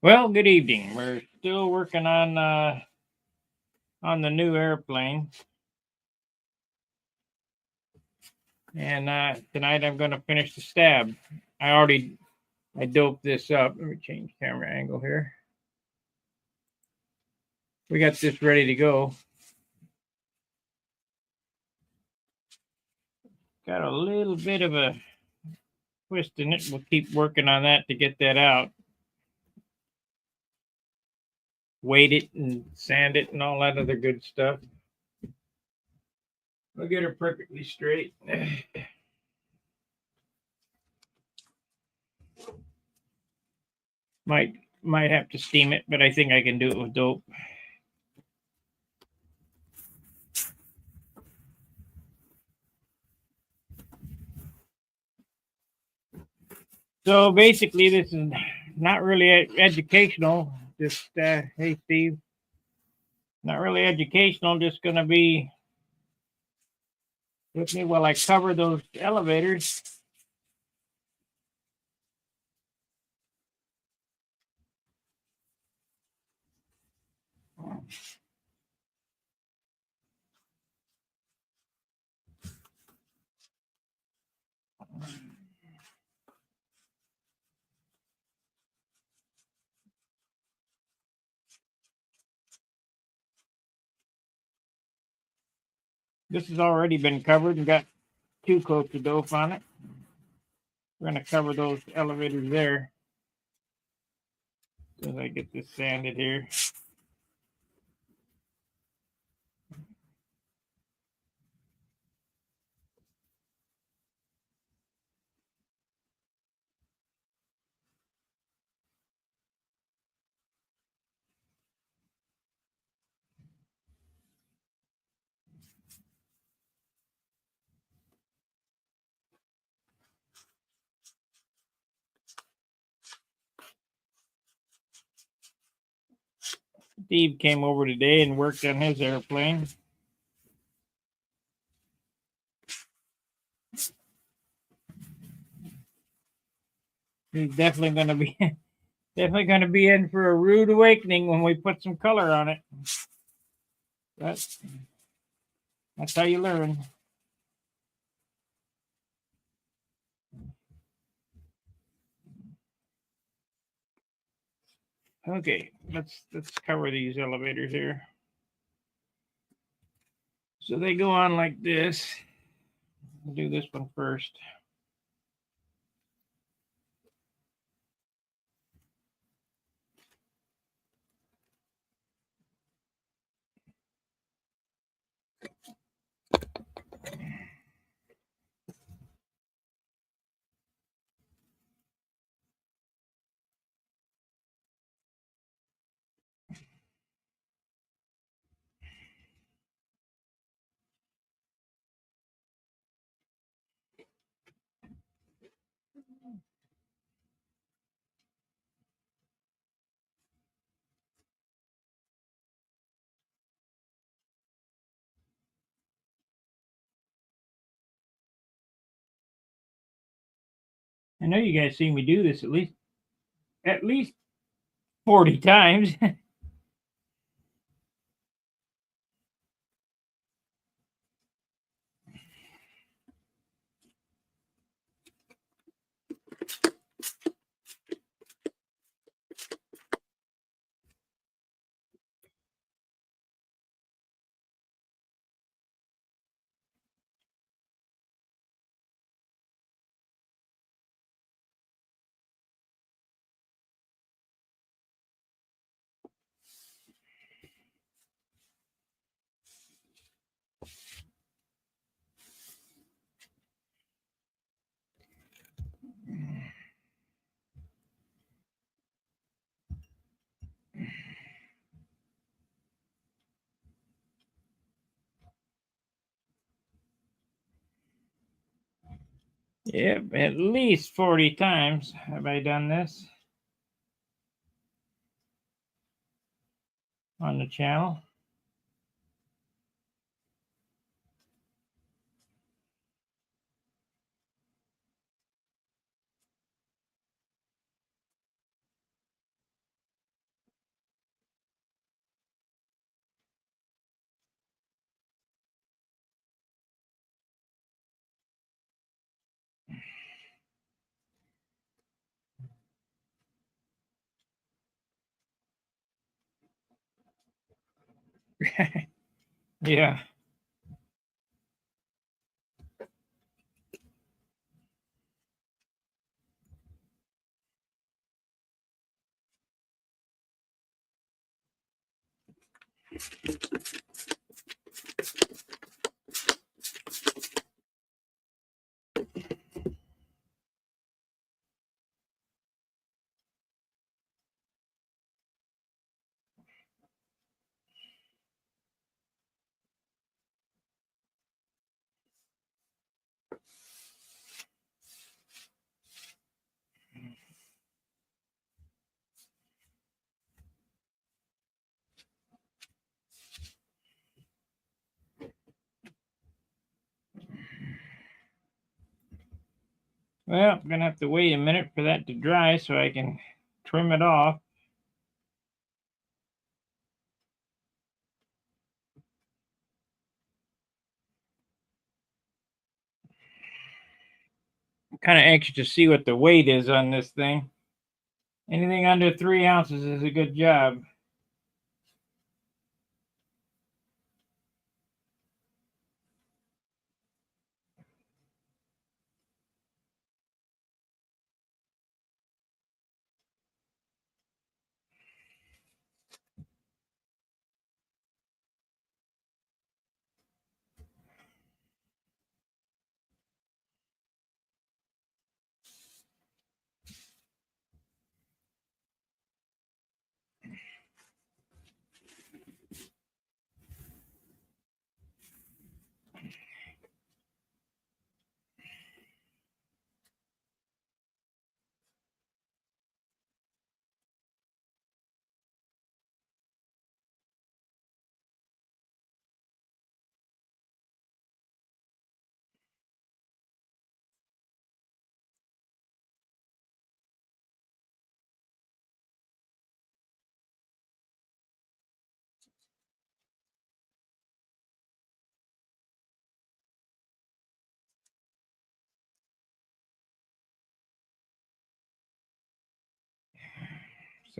Well, good evening. We're still working on the new airplane, and tonight I'm going to finish the stab. I doped this up. Let me change camera angle here. We got this ready to go. Got a little bit of a twist in it. We'll keep working on that to get that out. Weight it and sand it and all that other good stuff. We'll get her perfectly straight. Might have to steam it, but I think I can do it with dope. So basically, this is not really educational. Just hey, Steve, not really educational. Just going to be with me while I cover those elevators. This has already been covered and got 2 coats of dope on it. We're going to cover those elevators there as I get this sanded here. Steve came over today and worked on his airplane. He's definitely going to be in for a rude awakening when we put some color on it. That's how you learn. Okay, let's cover these elevators here. So they go on like this. We'll do this one first. I know you guys seen me do this at least 40 times. Yep, at least 40 times have I done this on the channel. Yeah. Well, I'm gonna have to wait a minute for that to dry so I can trim it off. I'm kind of anxious to see what the weight is on this thing. Anything under 3 ounces is a good job.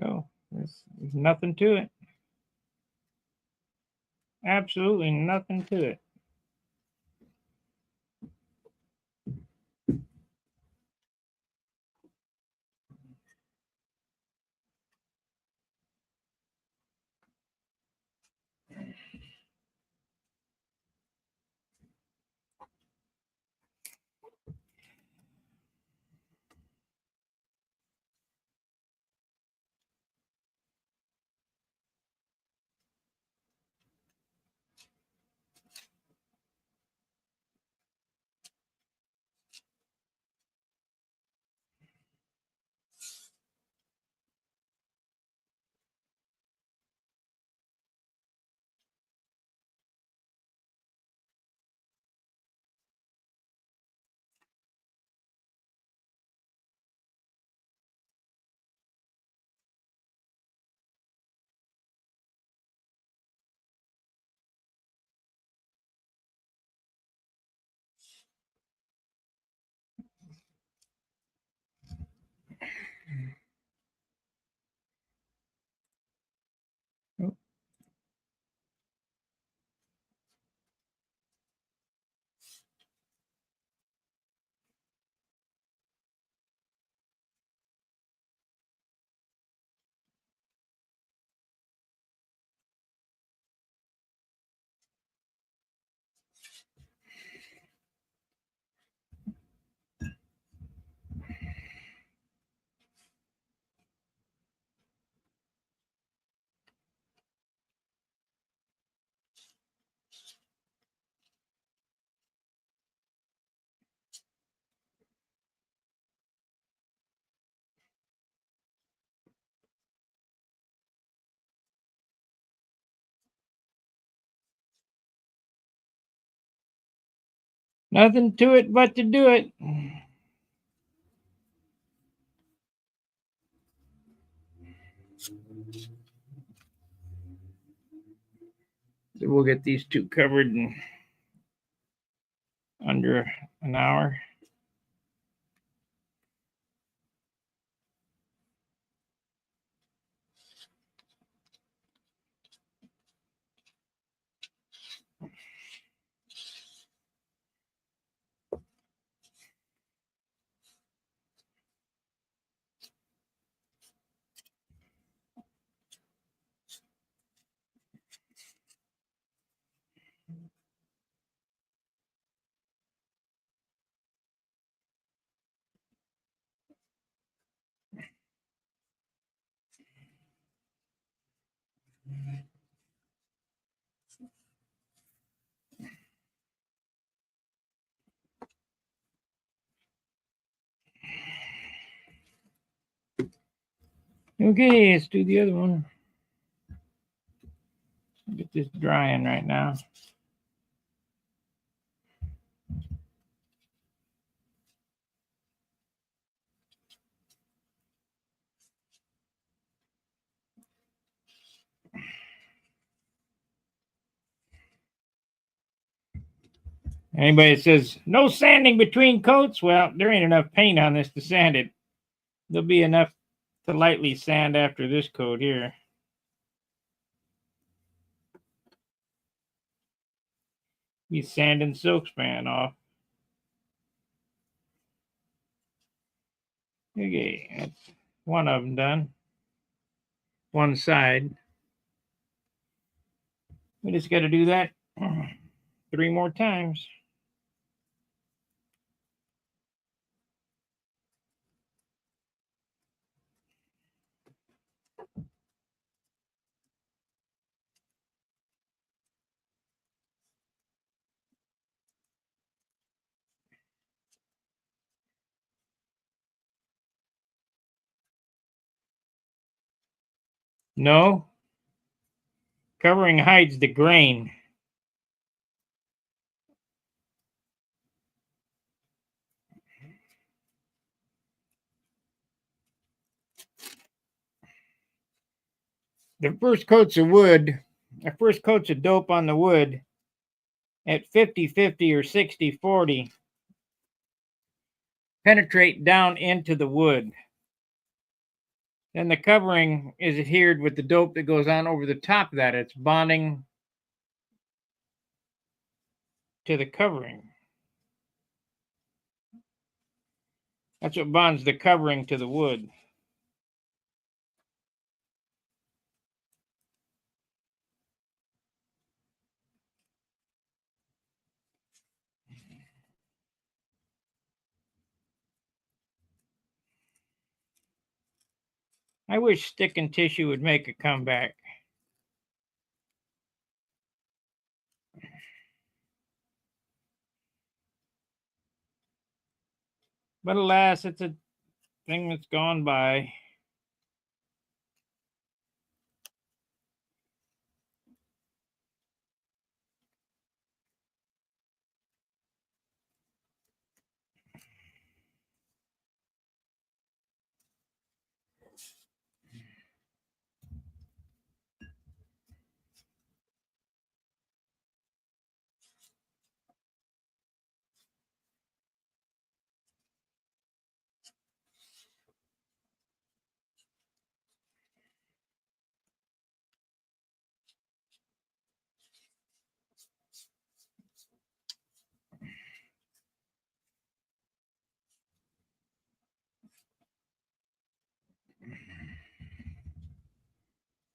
So there's nothing to it. Absolutely nothing to it. Nothing to it but to do it. So we'll get these two covered in under an hour. Okay, let's do the other one. Get this drying right now. Anybody that says no sanding between coats, well, there ain't enough paint on this to sand it. There'll be enough to lightly sand after this coat here. Be sanding silk span off. Okay, that's one of them done. One side. We just got to do that 3 more times. No, covering hides the grain. The first coats of wood, the first coats of dope on the wood at 50-50 or 60-40 penetrate down into the wood. Then the covering is adhered with the dope that goes on over the top of that. It's bonding to the covering. That's what bonds the covering to the wood. I wish stick and tissue would make a comeback. But alas, it's a thing that's gone by.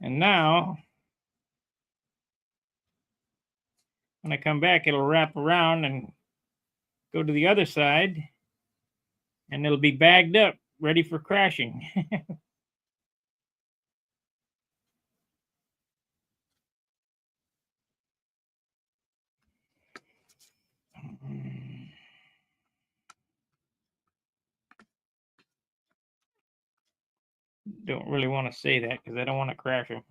And now, when I come back, it'll wrap around and go to the other side, and it'll be bagged up, ready for crashing. Don't really want to say that because I don't want to crash them.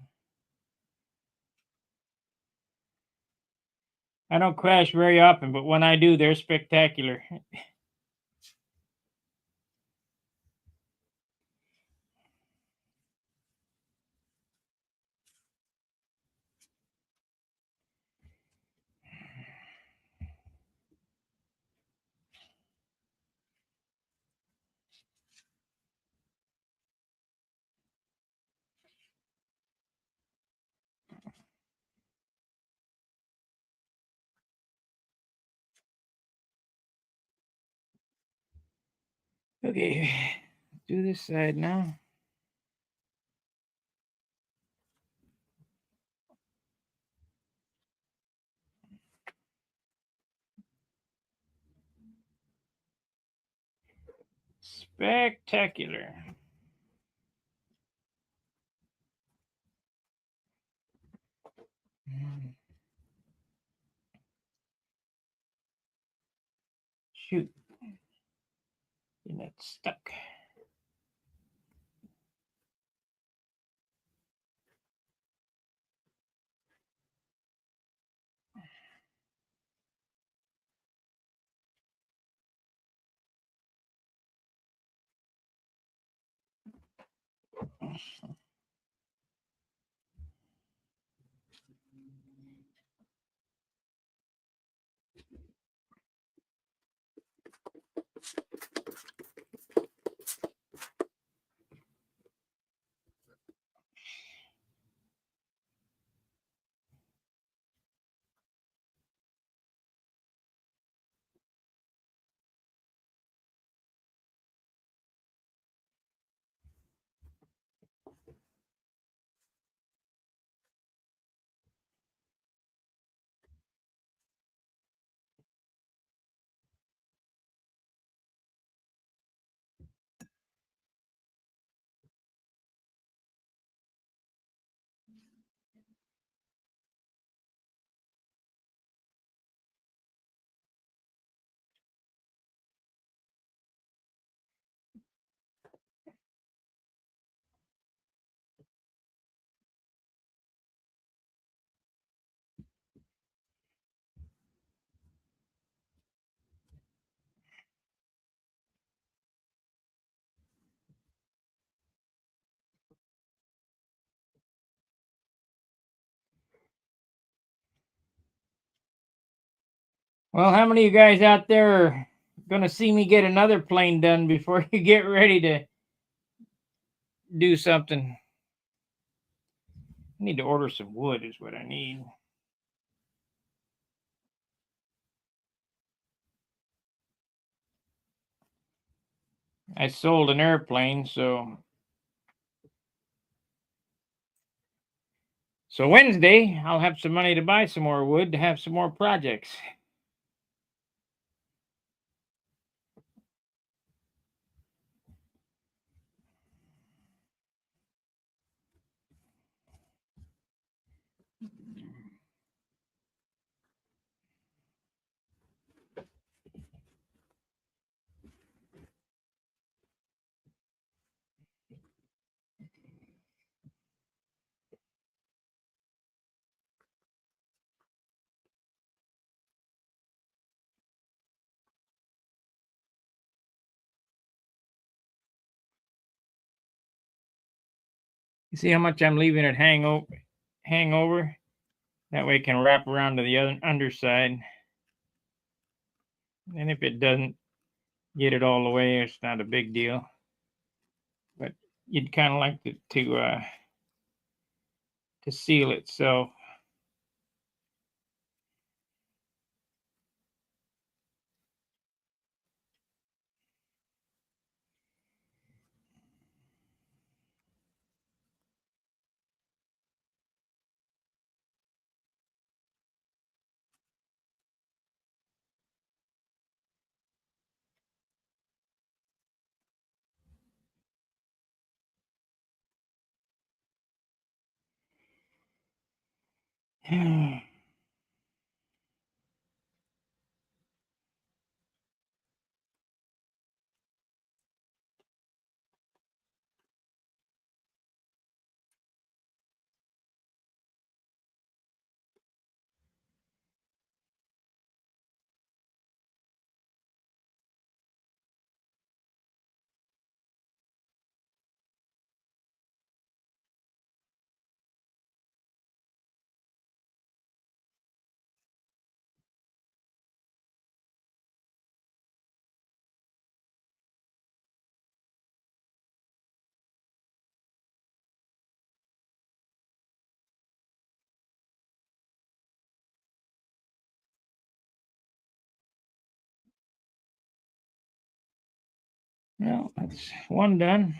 I don't crash very often, but when I do, they're spectacular. Okay, do this side now. Spectacular. Shoot. And it's stuck. Well, how many of you guys out there are going to see me get another plane done before you get ready to do something? I need to order some wood is what I need. I sold an airplane, so Wednesday I'll have some money to buy some more wood to have some more projects. You see how much I'm leaving it hang over? That way it can wrap around to the other underside. And if it doesn't get it all the way, it's not a big deal. But you'd kind of like to seal itself. Well, that's one done.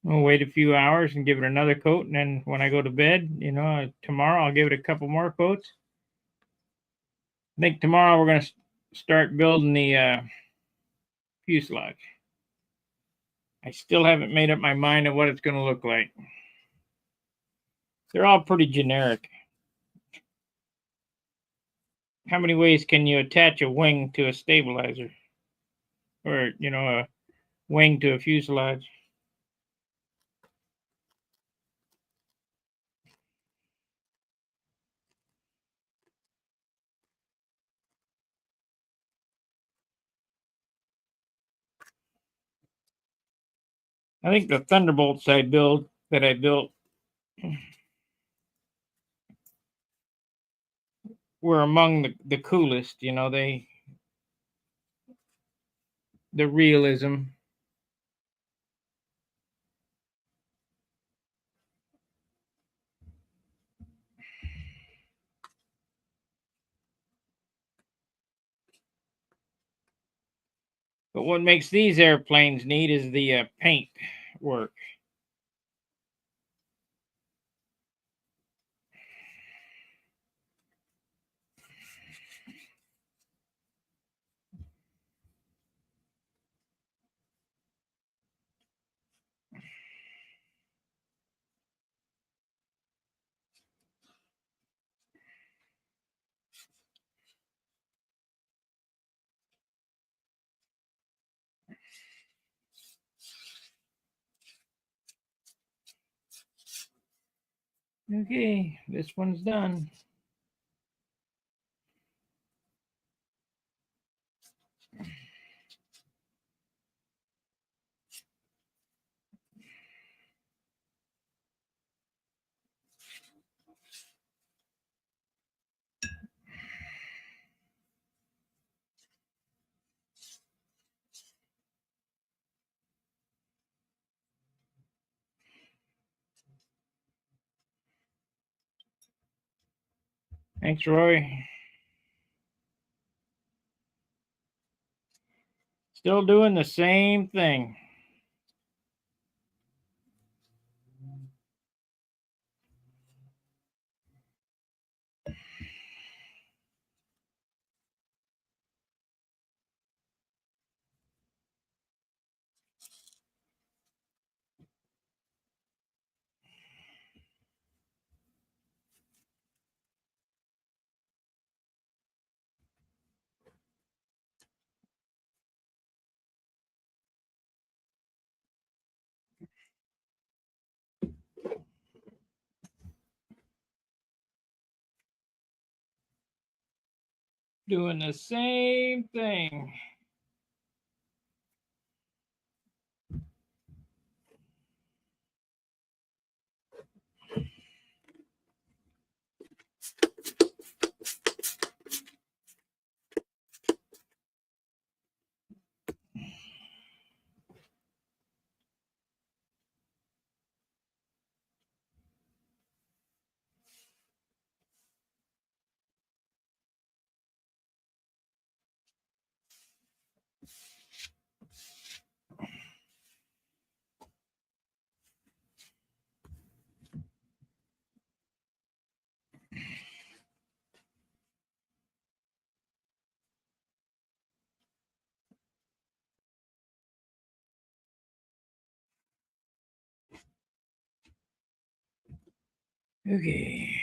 We'll wait a few hours and give it another coat, and then when I go to bed, tomorrow I'll give it a couple more coats. I think tomorrow we're going to start building the fuselage. I still haven't made up my mind of what it's going to look like. They're all pretty generic. How many ways can you attach a wing to a stabilizer? Or, a wing to a fuselage? I think the Thunderbolts I built were among the coolest, the realism. But what makes these airplanes neat is the paint work. Okay, this one's done. Thanks, Roy. Still doing the same thing. Doing the same thing. Okay.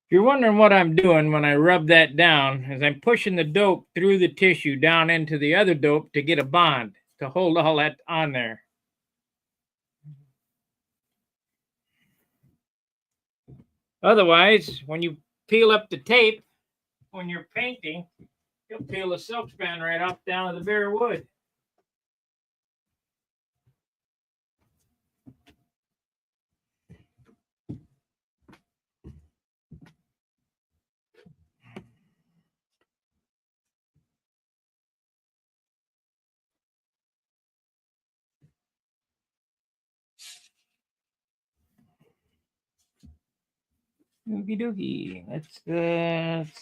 If you're wondering what I'm doing when I rub that down, is I'm pushing the dope through the tissue down into the other dope to get a bond to hold all that on there. Otherwise, when you peel up the tape, when you're painting, you'll peel the silk span right off down to the bare wood. Okie dokie. Let's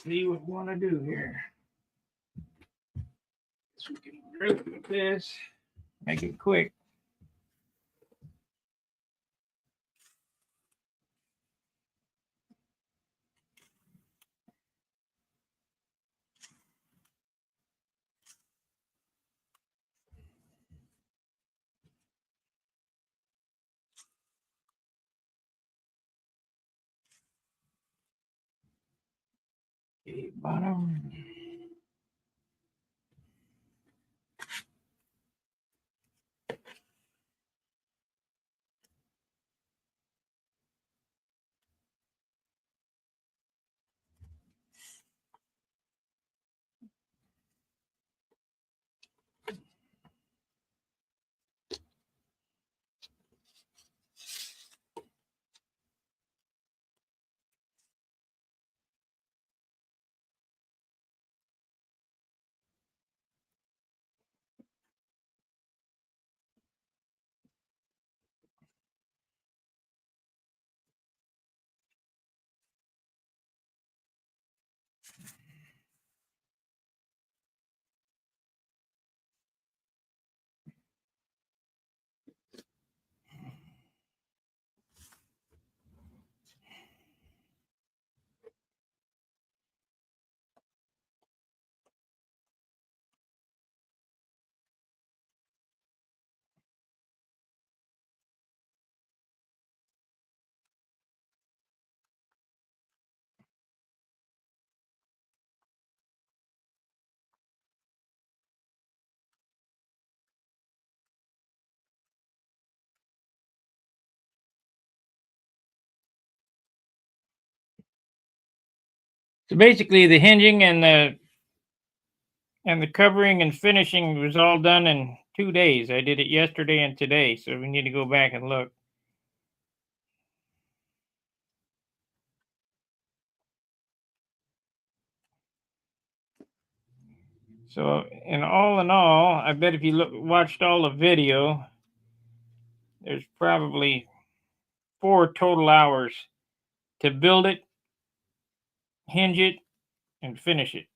see what we want to do here. So we can group this, make it quick. Okay, bottom. So basically, the hinging and the covering and finishing was all done in 2 days. I did it yesterday and today, so we need to go back and look. So, in all, I bet if you watched all the video, there's probably 4 total hours to build it, hinge it, and finish it.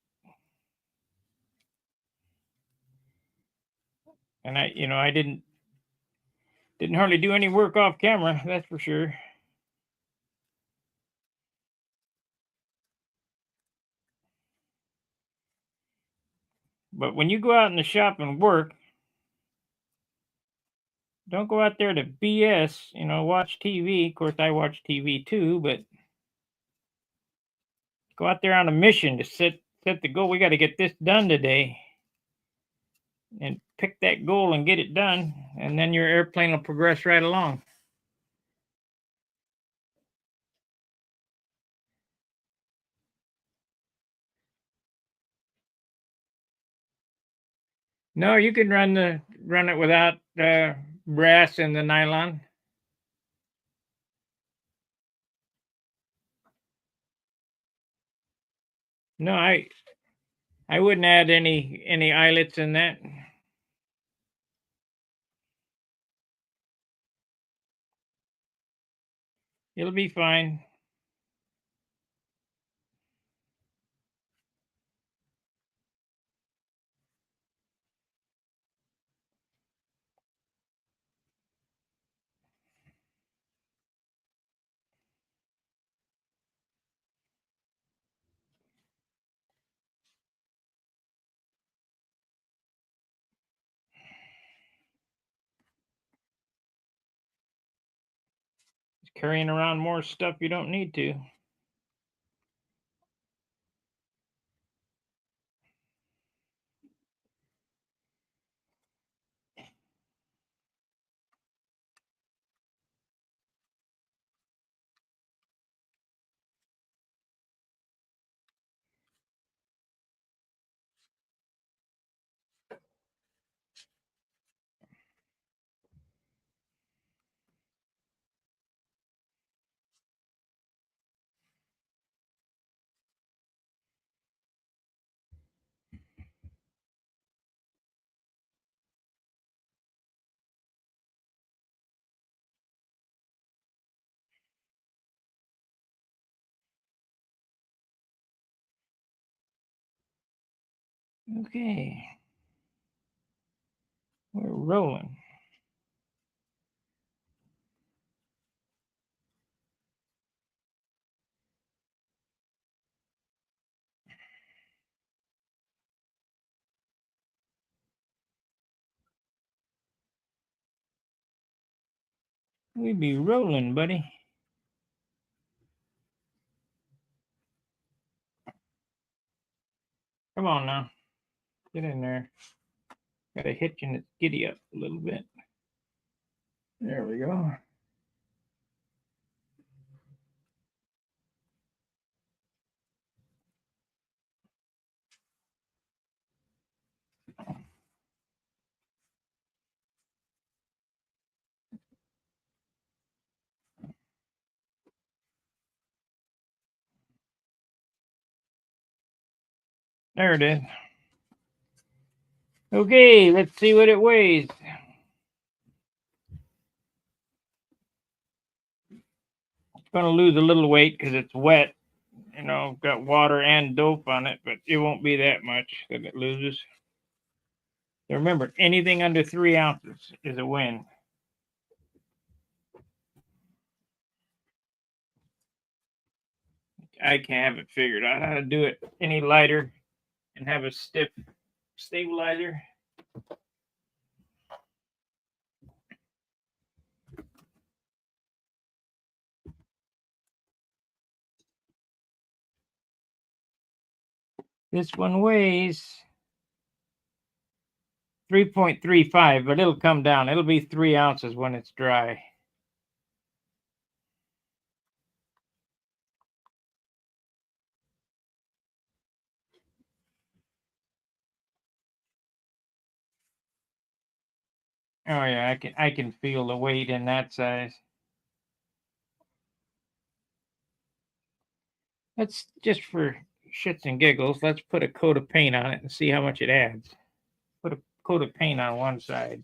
And I didn't hardly do any work off camera, that's for sure. But when you go out in the shop and work, don't go out there to BS, watch TV. Of course, I watch TV too, but go out there on a mission to set the goal. We got to get this done today and pick that goal and get it done. And then your airplane will progress right along. No, you can run it without brass and the nylon. No, I wouldn't add any eyelets in that. It'll be fine. Carrying around more stuff you don't need to. Okay. We're rolling. We be rolling, buddy. Come on now. Get in there. Got a hitch and it's giddy up a little bit. There we go. There it is. Okay, let's see what it weighs. It's going to lose a little weight because it's wet. You know, got water and dope on it, but it won't be that much that it loses. So remember, anything under 3 ounces is a win. I can't have it figured out how to do it any lighter and have a stiff stabilizer. This one weighs 3.35, but it'll come down. It'll be 3 ounces when it's dry. Oh yeah, I can feel the weight in that size. Let's just for shits and giggles, let's put a coat of paint on it and see how much it adds. Put a coat of paint on one side.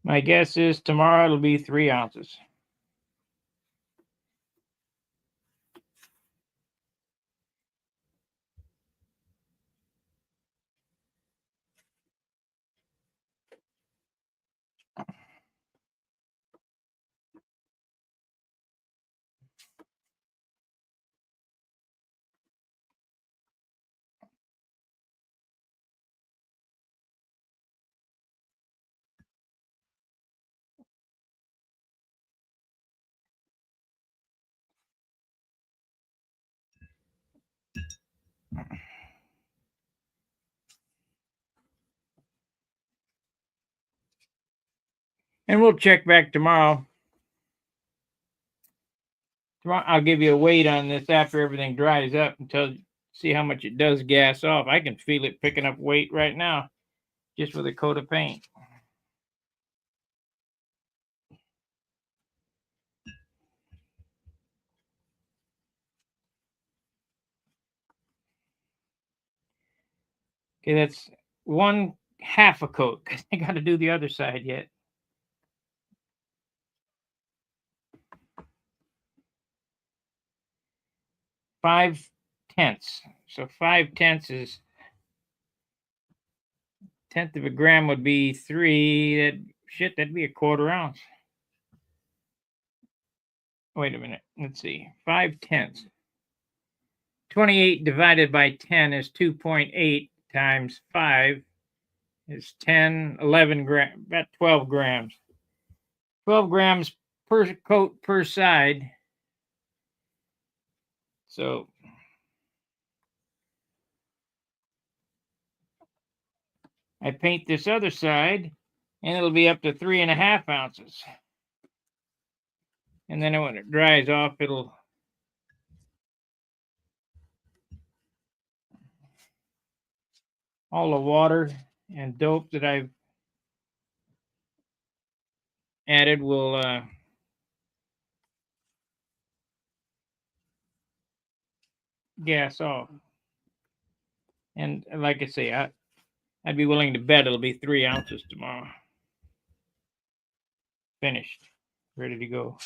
My guess is tomorrow it'll be 3 ounces. And we'll check back tomorrow. Tomorrow I'll give you a weight on this after everything dries up until see how much it does gas off. I can feel it picking up weight right now just with a coat of paint. Okay, that's 1/2 a coat because I got to do the other side yet. 5/10. So 5/10 is 1/10 of a gram would be 3. That'd be a 1/4 ounce. Wait a minute. Let's see. 5/10. 28 divided by 10 is 2.8 times 5 is 10, 11 grams, about 12 grams. 12 grams per coat per side. So I paint this other side and it'll be up to 3.5 ounces. And then when it dries off, it'll all the water and dope that I've added will gas off. And like I say, I'd be willing to bet it'll be 3 ounces tomorrow. Finished. Ready to go.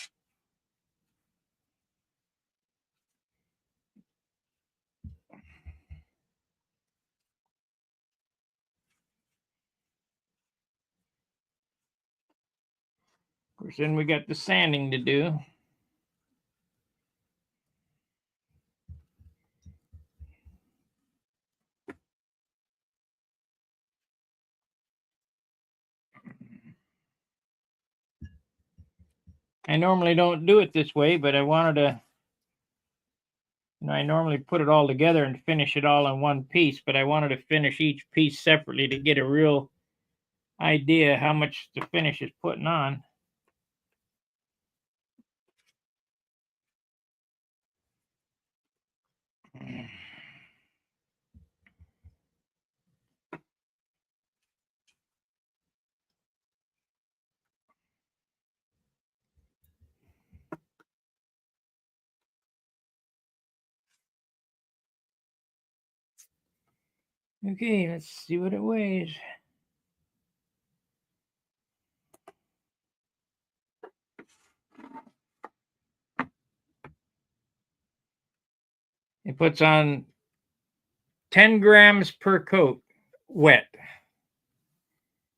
Of course, then we got the sanding to do. I normally don't do it this way, but I wanted to, I normally put it all together and finish it all in one piece, but I wanted to finish each piece separately to get a real idea how much the finish is putting on. Okay, let's see what it weighs. It puts on 10 grams per coat wet.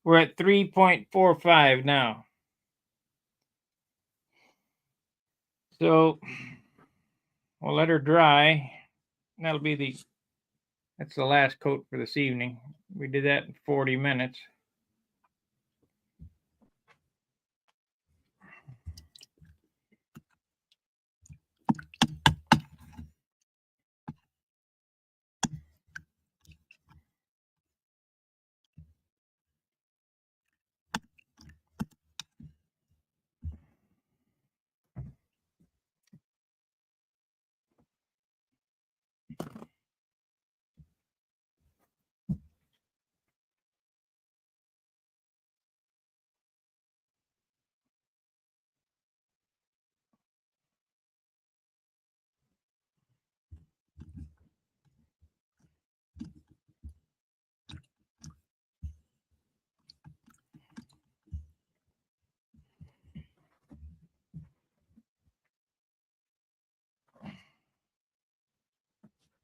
We're at 3.45 now. So we'll let her dry. That'll be that's the last coat for this evening. We did that in 40 minutes.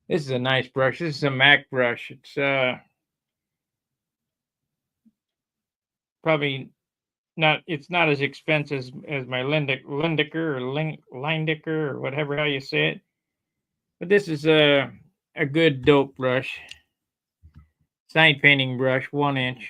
This is a nice brush. This is a MAC brush. It's probably not. It's not as expensive as my Lindecker or Lindecker or whatever how you say it. But this is a good dope brush. Side painting brush, 1 inch.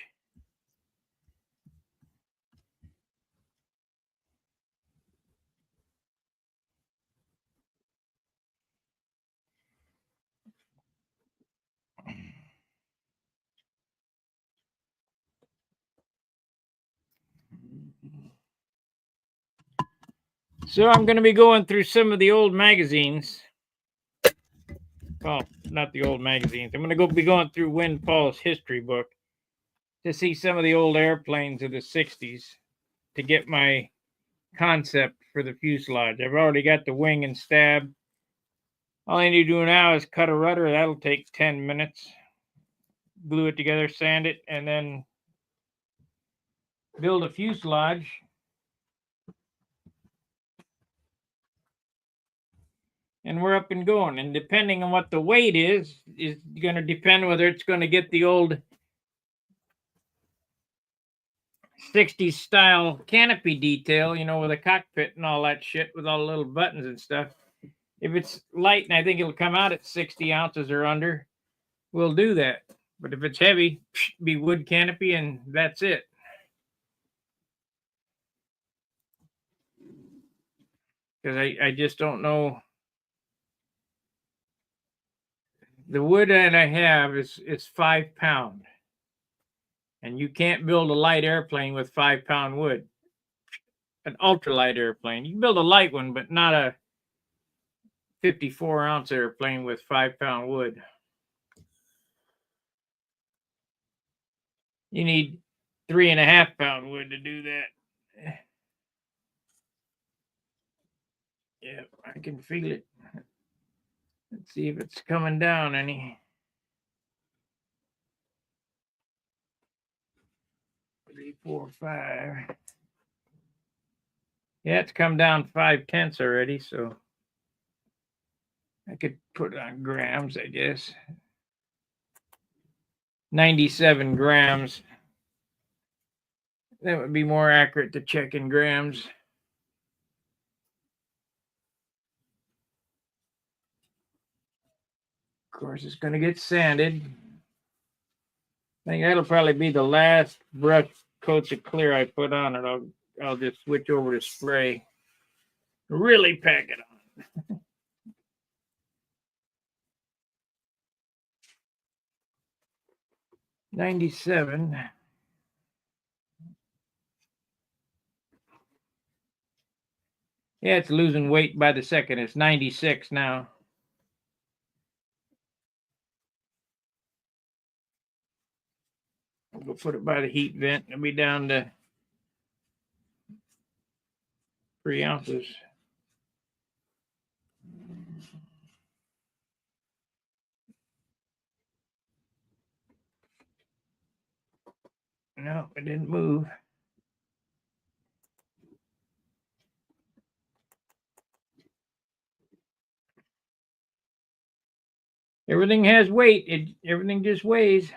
So I'm going to be going through some of the old magazines. Well, not the old magazines. I'm going to be going through Win Paul's history book to see some of the old airplanes of the 60s to get my concept for the fuselage. I've already got the wing and stab. All I need to do now is cut a rudder. That'll take 10 minutes. Glue it together, sand it, and then build a fuselage. And we're up and going. And depending on what the weight is going to depend whether it's going to get the old 60s style canopy detail, with a cockpit and all that shit with all the little buttons and stuff. If it's light and I think it'll come out at 60 ounces or under, we'll do that. But if it's heavy, be wood canopy and that's it. Because I just don't know. The wood that I have is 5 pound. And you can't build a light airplane with 5 pound wood. An ultralight airplane. You can build a light one, but not a 54 ounce airplane with 5 pound wood. You need 3.5 pound wood to do that. Yeah, I can feel it. Let's See if it's coming down any. 3, 4, 5. Yeah, it's come down 5/10 already, so I could put it on grams, I guess. 97 grams. That would be more accurate to check in grams. Of course, it's going to get sanded. I think that'll probably be the last brush coats of clear I put on it. I'll just switch over to spray. Really pack it on. 97. Yeah, it's losing weight by the second. It's 96 now. I'll go put it by the heat vent. It'll be down to 3 ounces. No, it didn't move. Everything has weight. Everything just weighs.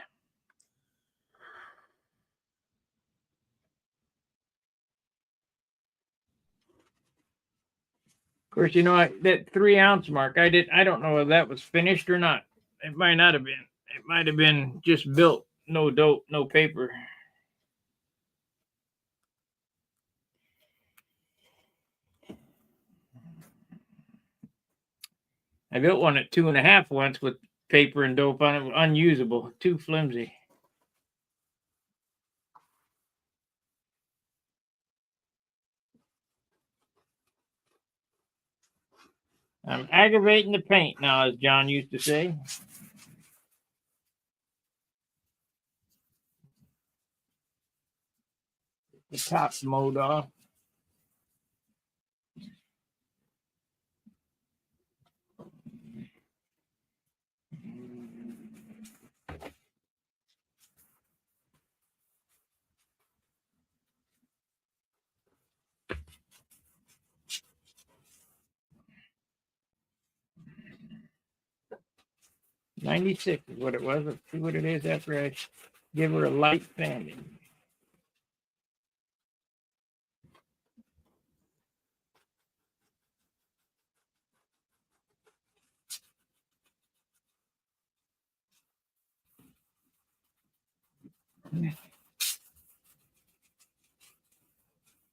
Of course, you know that 3 ounce mark. I don't know if that was finished or not. It might not have been. It might have been just built. No dope, no paper. I built one at 2.5 once with paper and dope on it. Unusable. Too flimsy. I'm aggravating the paint now, as John used to say. The top's mowed off. $96 is what it was. Let's see what it is after I give her a light sanding.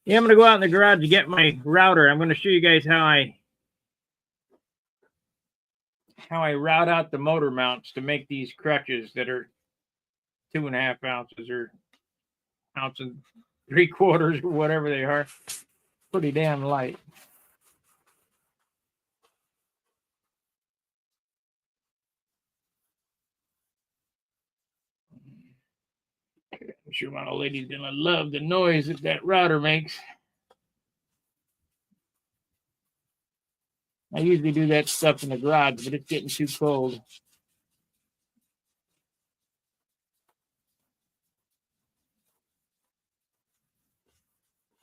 Yeah, I'm gonna go out in the garage to get my router. I'm gonna show you guys how I route out the motor mounts to make these crutches that are 2.5 ounces or 1.75 ounces or whatever they are. Pretty damn light. I'm sure my old lady's gonna love the noise that router makes. I usually do that stuff in the garage, but it's getting too cold.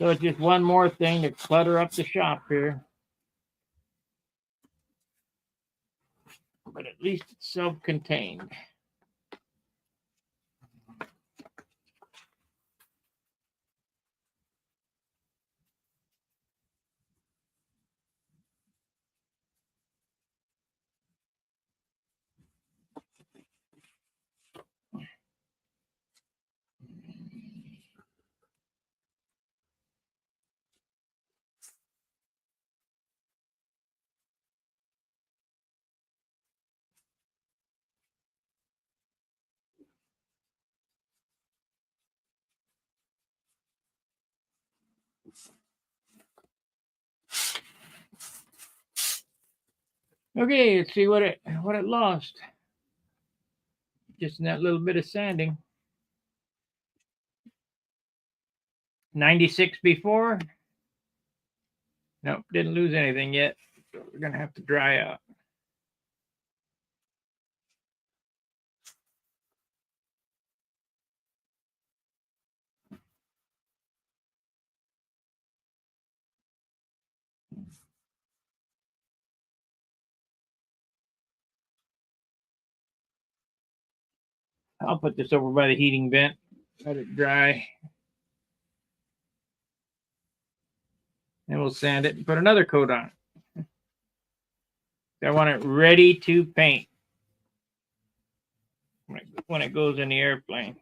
So it's just one more thing to clutter up the shop here. But at least it's self-contained. Okay, let's see what it lost. Just in that little bit of sanding. 96 before. Nope, didn't lose anything yet. So we're gonna have to dry out. I'll put this over by the heating vent, let it dry. And we'll sand it and put another coat on it. I want it ready to paint when it goes in the airplane.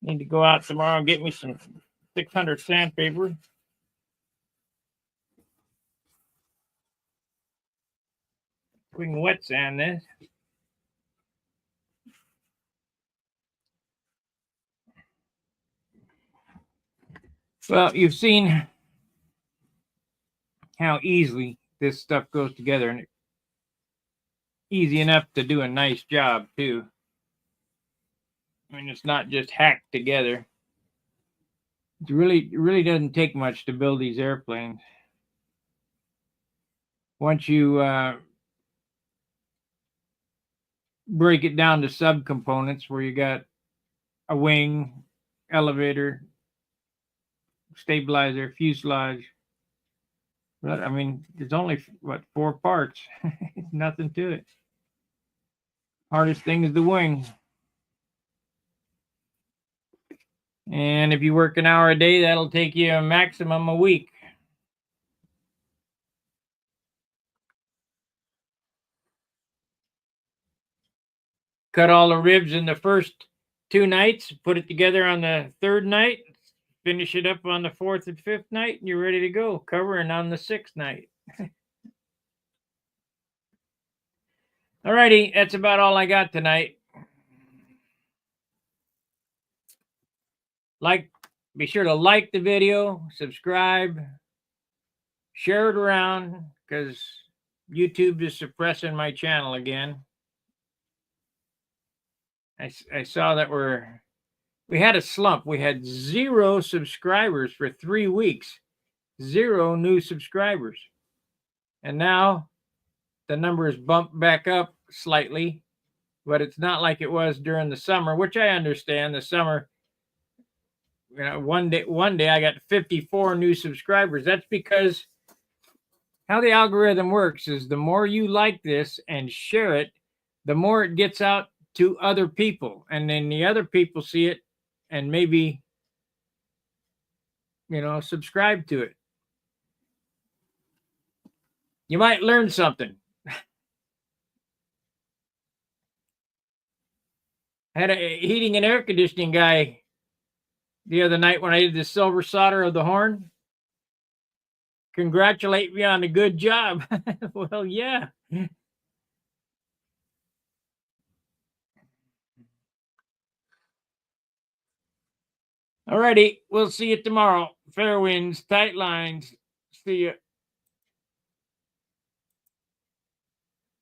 Need to go out tomorrow and get me some 600 sandpaper. We can wet sand this. Well, you've seen how easily this stuff goes together, and easy enough to do a nice job too. I mean, it's not just hacked together. It really doesn't take much to build these airplanes. Once you break it down to subcomponents, where you got a wing, elevator, stabilizer, fuselage. But I mean, there's only what 4 parts. Nothing to it. Hardest thing is the wing. And if you work an hour a day, that'll take you a maximum a week. Cut all the ribs in the first 2 nights, put it together on the 3rd night, finish it up on the 4th and 5th night, and you're ready to go. Covering on the 6th night. Alrighty, that's about all I got tonight. Be sure to like the video, subscribe, share it around, because YouTube is suppressing my channel again. I saw that we had a slump. We had 0 subscribers for 3 weeks. 0 new subscribers. And now the number is bumped back up slightly, but it's not like it was during the summer, which I understand. The summer, you know, one day I got 54 new subscribers. That's because how the algorithm works is the more you like this and share it, the more it gets out to other people, and then the other people see it and maybe, you know, subscribe to it. You might learn something. I had a heating and air conditioning guy the other night when I did the silver solder of the horn congratulate me on a good job. Well, yeah. Alrighty, we'll see you tomorrow. Fair winds, tight lines. See you.